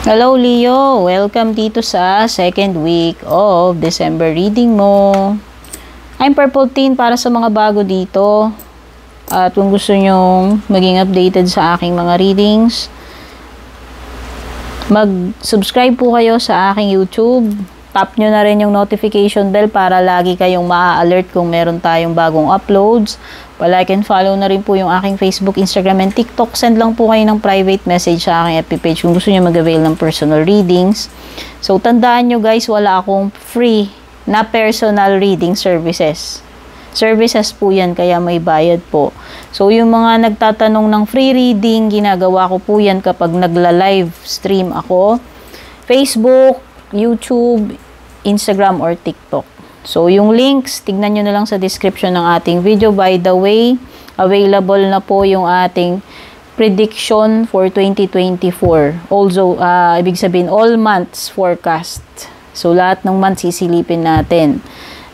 Hello Leo! Welcome dito sa second week of December reading mo. I'm Purple Teen para sa mga bago dito. At kung gusto nyong maging updated sa aking mga readings, mag-subscribe po kayo sa aking YouTube. Tap nyo na rin yung notification bell para lagi kayong ma-alert kung meron tayong bagong uploads. Like and follow na rin po yung aking Facebook, Instagram, and TikTok. Send lang po kayo ng private message sa aking FB page kung gusto nyo mag-avail ng personal readings. So, tandaan nyo guys, wala akong free na personal reading services. Services po yan, kaya may bayad po. So, yung mga nagtatanong ng free reading, ginagawa ko po yan kapag nagla-live stream ako. Facebook, YouTube, Instagram, or TikTok. So, yung links, tignan nyo na lang sa description ng ating video. By the way, available na po yung ating prediction for 2024. Also, ibig sabihin, all months forecast. So, lahat ng months sisilipin natin.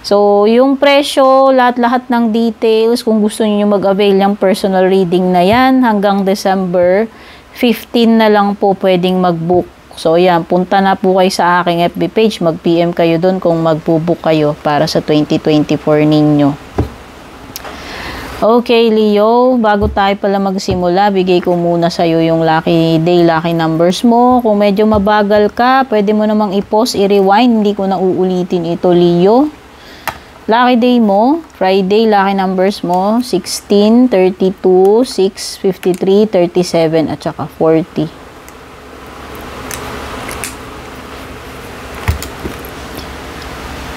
So, yung presyo, lahat-lahat ng details, kung gusto niyo mag-avail ng personal reading na yan, hanggang December 15 na lang po pwedeng mag-book. So, yan, punta na po kayo sa aking FB page, mag-PM kayo doon kung mag-book kayo para sa 2024 ninyo. Okay, Leo, bago tayo pala magsimula, bigay ko muna sa'yo yung lucky day, lucky numbers mo. Kung medyo mabagal ka, pwede mo namang i-pause, i-rewind, hindi ko na uulitin ito, Leo. Lucky day mo, Friday, lucky numbers mo, 16, 32, 6, 53, 37, at saka 40.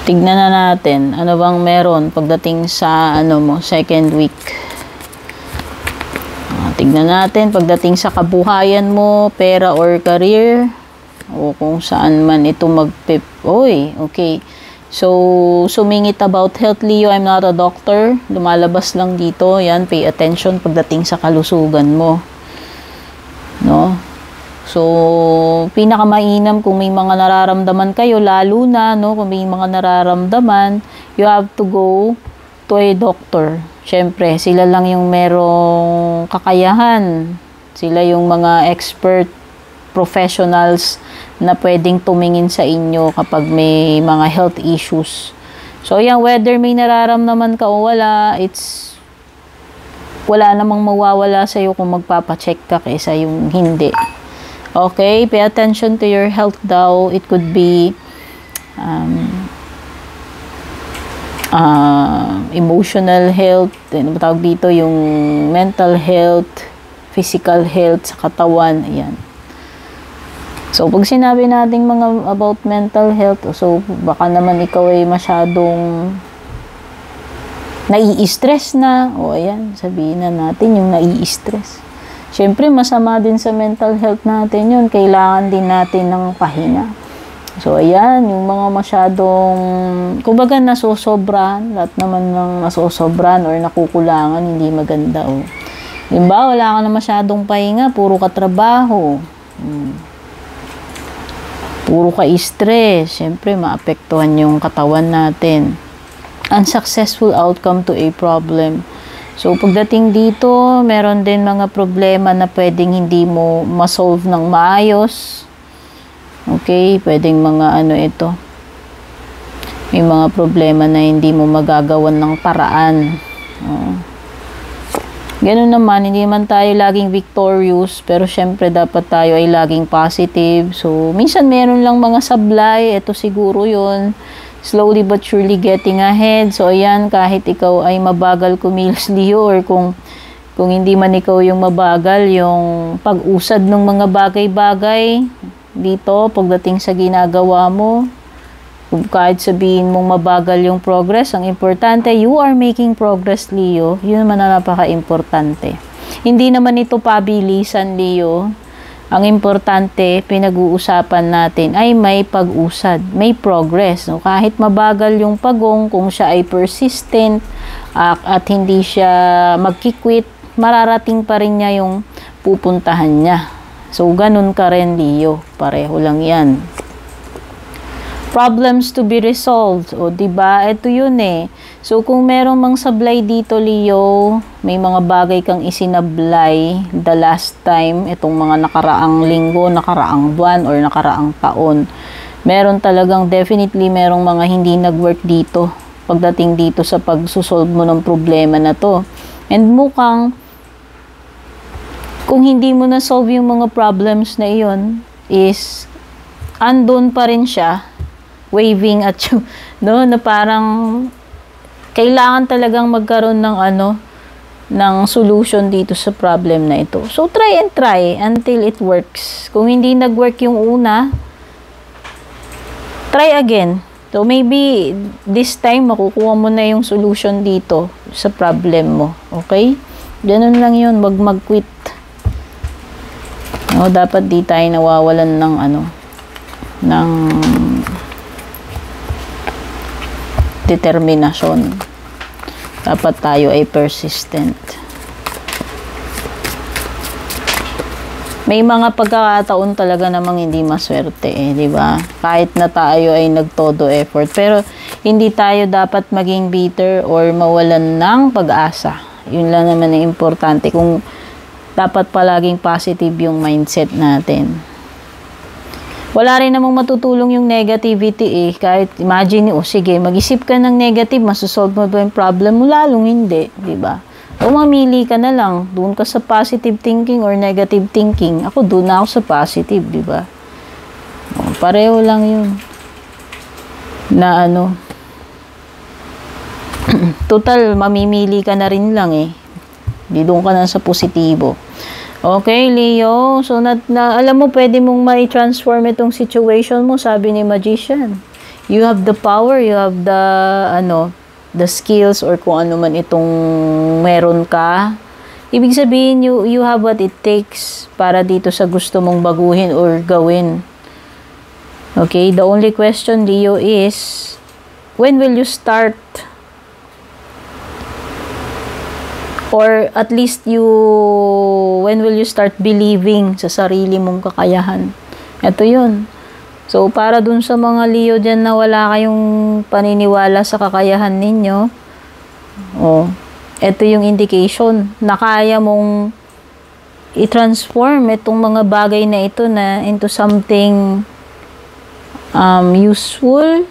Tignan na natin, ano bang meron pagdating sa second week. Tignan natin pagdating sa kabuhayan mo, pera or career, o kung saan man ito okay. So, sumingit about health, Leo. I'm not a doctor. Lumalabas lang dito. Yan, pay attention pagdating sa kalusugan mo. No? So, pinakamainam kung may mga nararamdaman kayo, lalo na, no, kung may mga nararamdaman, you have to go to a doctor. Siyempre, sila lang yung merong kakayahan. Sila yung mga expert professionals na pwedeng tumingin sa inyo kapag may mga health issues. So, yan, whether may nararamdaman ka o wala, wala namang mawawala sa'yo kung magpapacheck ka kaysa yung hindi. Okay, pay attention to your health daw. It could be emotional health, ano ba tawag dito, yung mental health, physical health sa katawan, ayan. So, pag sinabi natin about mental health, so baka naman ikaw ay masyadong nai-stress na, o ayan, sabihin na natin yung nai-stress. Siyempre, masama din sa mental health natin yun. Kailangan din natin ng pahinga. So, ayan, yung mga masyadong, kumbaga nasosobran, lahat naman ng nasosobran or nakukulangan, hindi maganda. Diba, wala ka na masyadong pahinga, puro ka trabaho. Puro ka stress. Siyempre, maapektuhan yung katawan natin. Unsuccessful outcome to a problem. So, pagdating dito, meron din mga problema na pwedeng hindi mo ma-solve ng maayos. Okay? Pwedeng mga ito. May mga problema na hindi mo magagawan ng paraan. Ganun naman, hindi man tayo laging victorious, pero syempre dapat tayo ay laging positive. So, minsan meron lang mga sablay. Ito siguro yun. Slowly but surely getting ahead. So, ayan, kahit ikaw ay mabagal kumilos, Leo, or kung hindi man ikaw yung mabagal, yung pag-usad ng mga bagay-bagay dito, pagdating sa ginagawa mo, kahit sabihin mong mabagal yung progress, ang importante, you are making progress, Leo. Yun naman ang napaka-importante. Hindi naman ito pabilisan, Leo. Ang importante, pinag-uusapan natin ay may pag-usad, may progress. No? Kahit mabagal yung pagong, kung siya ay persistent at hindi siya magkikwit, mararating pa rin niya yung pupuntahan niya. So, ganun ka rin, Leo. Pareho lang yan. problems to be resolved. O, diba? Ito yun eh. So, kung merong mang sablay dito, Leo, may mga bagay kang isinablay the last time, itong mga nakaraang linggo, nakaraang buwan, or nakaraang taon. Meron talagang definitely merong mga hindi nag-work dito pagdating dito sa pagsusolve mo ng problema na to. And mukhang kung hindi mo na-solve yung mga problems na iyon, is andun pa rin siya, waving at you, no? Na parang kailangan talagang magkaroon ng ng solution dito sa problem na ito. So, try and try until it works. Kung hindi nag-work yung una, try again. So, maybe this time, makukuha mo na yung solution dito sa problem mo. Okay? Ganun lang yun. Wag mag-quit. No, dapat di tayo nawawalan ng ng determinasyon. Dapat tayo ay persistent. May mga pagkakataon talaga namang hindi maswerte di ba? Kahit na tayo ay nagtodo effort, pero hindi tayo dapat maging bitter or mawalan ng pag-asa. Yun lang naman ang importante, kung dapat palaging positive yung mindset natin. Wala rin namang matutulong yung negativity kahit imagine, sige, mag-isip ka ng negative, masosolve mo ba yung problem mo? Lalong hindi, di ba? O mamili ka na lang, doon ka sa positive thinking or negative thinking. Ako doon na ako sa positive, di ba? Pareho lang yun. Na total, mamimili ka na rin lang Di doon ka na sa positibo. Okay, Leo. So, alam mo, pwede mong ma-transform itong situation mo, sabi ni Magician. You have the power, you have the, the skills or kung ano man itong meron ka. Ibig sabihin, you have what it takes para dito sa gusto mong baguhin or gawin. Okay, the only question, Leo, is when will you start? Or at least when will you start believing sa sarili mong kakayahan? Ito yun. So, para dun sa mga Leo dyan na wala kayong paniniwala sa kakayahan ninyo, ito yung indication na kaya mong i-transform itong mga bagay na ito na into something useful,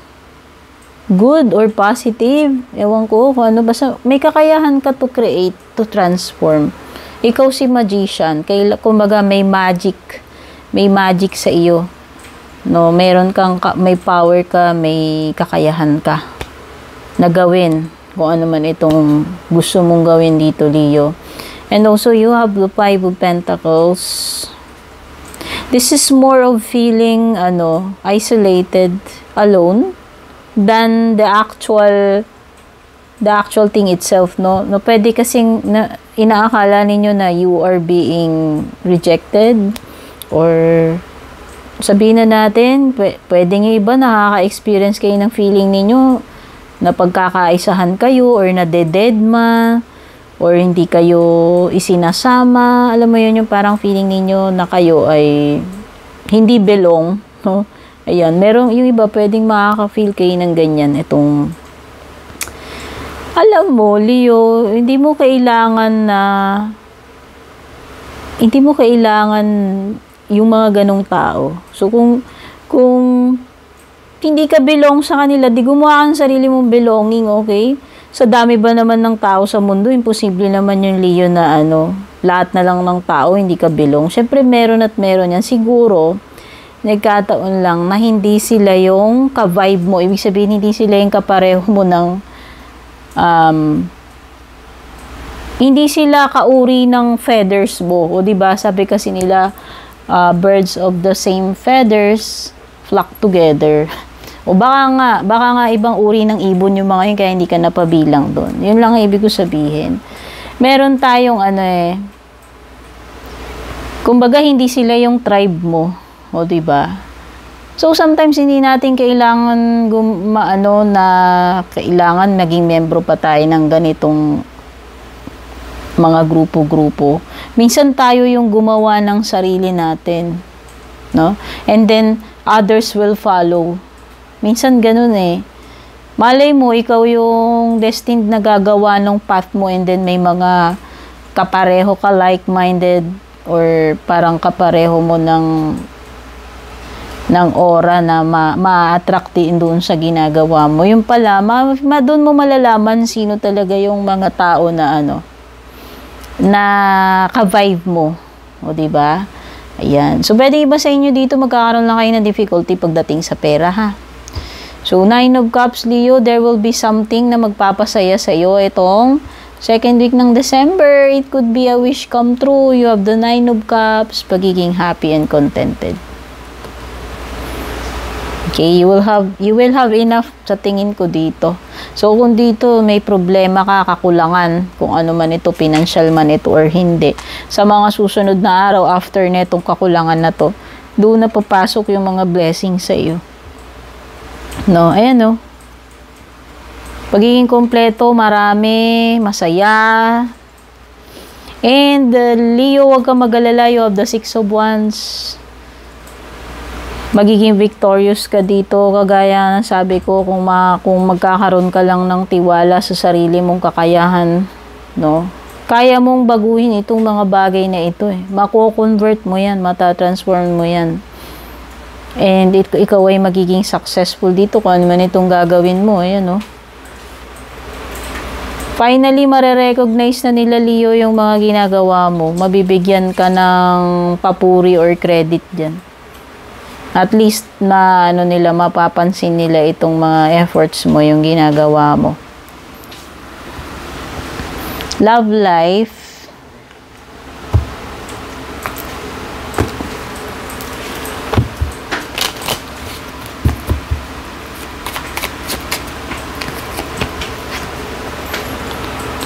good, or positive. Ewan ko kung ano. Basta may kakayahan ka to create, to transform. Ikaw si Magician. Kumbaga may magic sa iyo. No, meron kang may power ka, may kakayahan ka na gawin kung ano man itong gusto mong gawin dito, Leo. And also you have the Five of Pentacles. This is more of feeling isolated, alone than the actual thing itself, no? No, pwede kasing inaakala ninyo na you are being rejected, or sabihin na natin, pwedeng iba nakaka-experience kayo ng feeling ninyo na pagkakaisahan kayo or nadededma or hindi kayo isinasama. Alam mo yun, yung parang feeling ninyo na kayo ay hindi belong, no? Ayan, yung iba pwedeng makaka-feel kayo ng ganyan. Alam mo, Leo, hindi mo kailangan yung mga ganong tao. So, kung hindi ka belong sa kanila, di gumawa ang sarili mong belonging, okay? Sa dami ba naman ng tao sa mundo, imposible naman yung Leo na lahat na lang ng tao, hindi ka belong. Siyempre, meron at meron yan. Siguro, nagkataon lang na hindi sila yung ka-vibe mo. Ibig sabihin, hindi sila yung kapareho mo ng hindi sila kauri ng feathers mo. O diba, sabi kasi nila, birds of the same feathers flock together. O baka nga ibang uri ng ibon yung mga yun, kaya hindi ka napabilang doon. Yun lang ang ibig ko sabihin. Meron tayong kumbaga hindi sila yung tribe mo. O diba? So sometimes hindi natin kailangan kailangan maging membro pa tayo ng ganitong mga grupo-grupo. Minsan tayo yung gumawa ng sarili natin, no? And then others will follow. Minsan ganun eh. Malay mo, ikaw yung destined na gagawa ng path mo and then may mga kapareho ka, like-minded, or parang kapareho mo ng aura na ma-attract din doon sa ginagawa mo. Yung pala, doon mo malalaman sino talaga yung mga tao na na ka-vibe mo. O, diba? Ayan. So, pwede iba sa inyo dito, magkakaroon lang kayo ng difficulty pagdating sa pera, ha? So, 9 of Cups, Leo, there will be something na magpapasaya sa iyo itong second week ng December. It could be a wish come true. You have the 9 of Cups, pagiging happy and contented. Okay, you will have enough sa tingin ko dito. So, kung dito may problema ka, kakulangan, kung ano man ito, financial man ito or hindi, sa mga susunod na araw after netong kakulangan na to, doon na papasok yung mga blessings sa iyo. No, ayan no. Pagiging kompleto, marami, masaya. And Leo, huwag kang mag-alala, you have the 6 of Wands. Magiging victorious ka dito, kagaya ng sabi ko, kung magkakaroon ka lang ng tiwala sa sarili mong kakayahan, no? Kaya mong baguhin itong mga bagay na ito eh. Mako-convert mo yan, matatransform mo yan. And ikaw ay magiging successful dito kung ano man itong gagawin mo. Ayan, no? Finally, marerecognize na nila, Leo, yung mga ginagawa mo. Mabibigyan ka ng papuri or credit dyan. At least na mapapansin nila itong mga efforts mo, yung ginagawa mo. Love life.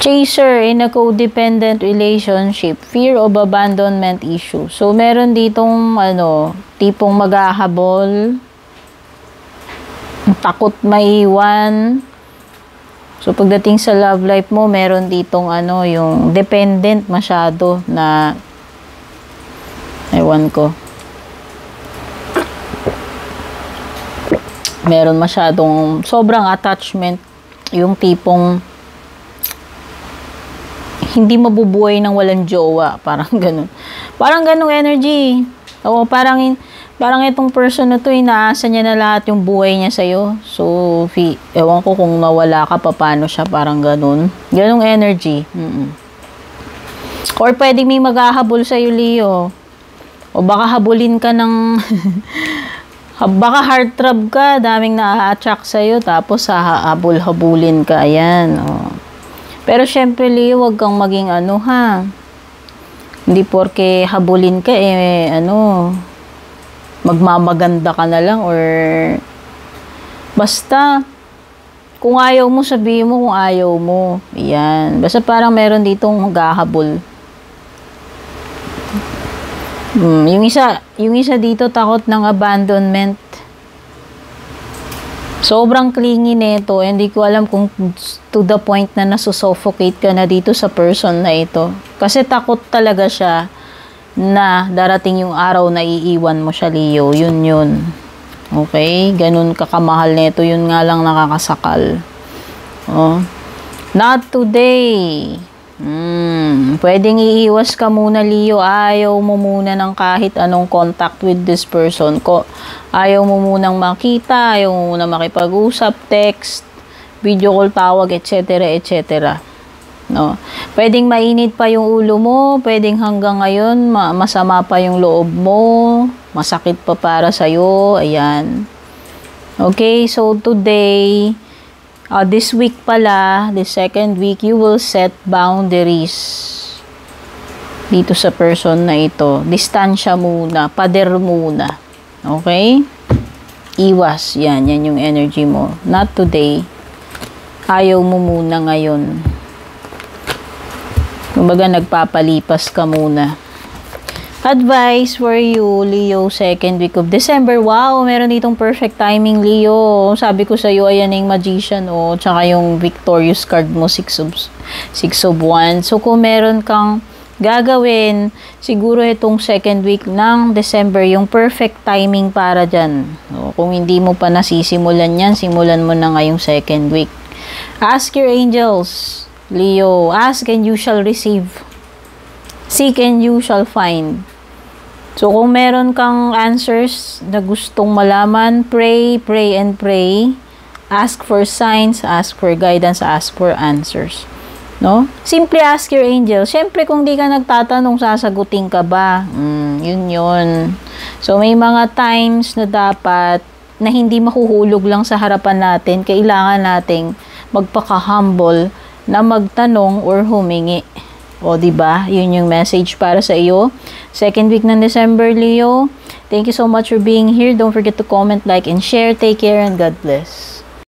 Chaser in a codependent relationship, fear of abandonment issue. So, meron ditong, tipong maghahabol, takot maiwan. So, pagdating sa love life mo, meron ditong, yung dependent masyado na, ewan ko. Meron masyadong, sobrang attachment, yung tipong, hindi mabubuhay ng walang jowa. Parang ganun. Parang ganung energy. Oo, parang itong person na to, inaasa niya na lahat yung buhay niya sa'yo. So, ewan ko kung nawala ka, paano siya, parang ganun. Ganung energy. Or pwedeng may maghahabol sa'yo, Leo. O baka habulin ka ng... baka heartthrob ka, daming na-attract sa'yo, tapos habulin ka. Ayan, Pero syempre, Leo, wag kang maging Hindi porke habulin ka, magmamaganda ka na lang or basta, kung ayaw mo, sabihin mo kung ayaw mo. Yan. Basta parang meron ditong maghahabol. Yung isa dito, takot ng abandonment. Sobrang clingy nito. Hindi ko alam kung to the point na nasusuffocate ka na dito sa person na ito. Kasi takot talaga siya na darating yung araw na iiwan mo siya, Leo. Yun. Okay? Ganun kakamahal nito. Yun nga lang nakakasakal. Not today. Pwedeng iiwas ka muna, Leo. Ayaw mo muna ng kahit anong contact with this person. Ayaw mo munang makita, ayaw mo munang makipag-usap, text, video call, tawag, etc. etc. No? Pwedeng mainit pa yung ulo mo, pwedeng hanggang ngayon masama pa yung loob mo, masakit pa para sa'yo. Ayan. Okay, so today, this week pala, the second week, you will set boundaries dito sa person na ito. Distansya muna, pader muna. Okay? Iwas. Yan yung energy mo. Not today. Ayaw mo muna ngayon. Kumbaga, nagpapalipas ka muna. Advice for you, Leo, second week of December. Wow, meron ditong perfect timing, Leo. Sabi ko sa'yo, ayan yung Magician, tsaka yung victorious card mo, 6 of Wands. So, kung meron kang gagawin, siguro itong second week ng December, yung perfect timing para dyan. So, kung hindi mo pa nasisimulan yan, simulan mo na ngayong second week. Ask your angels, Leo. Ask and you shall receive. Seek and you shall find. So, kung meron kang answers na gustong malaman, pray, pray, and pray. Ask for signs, ask for guidance, ask for answers. No? Simply ask your angel. Siyempre, kung di ka nagtatanong, sasagutin ka ba? Yun. So, may mga times na dapat na hindi mahuhulog lang sa harapan natin. Kailangan nating magpaka-humble na magtanong or humingi. O, diba? Yun yung message para sa iyo. Second week ng December, Leo. Thank you so much for being here. Don't forget to comment, like, and share. Take care and God bless.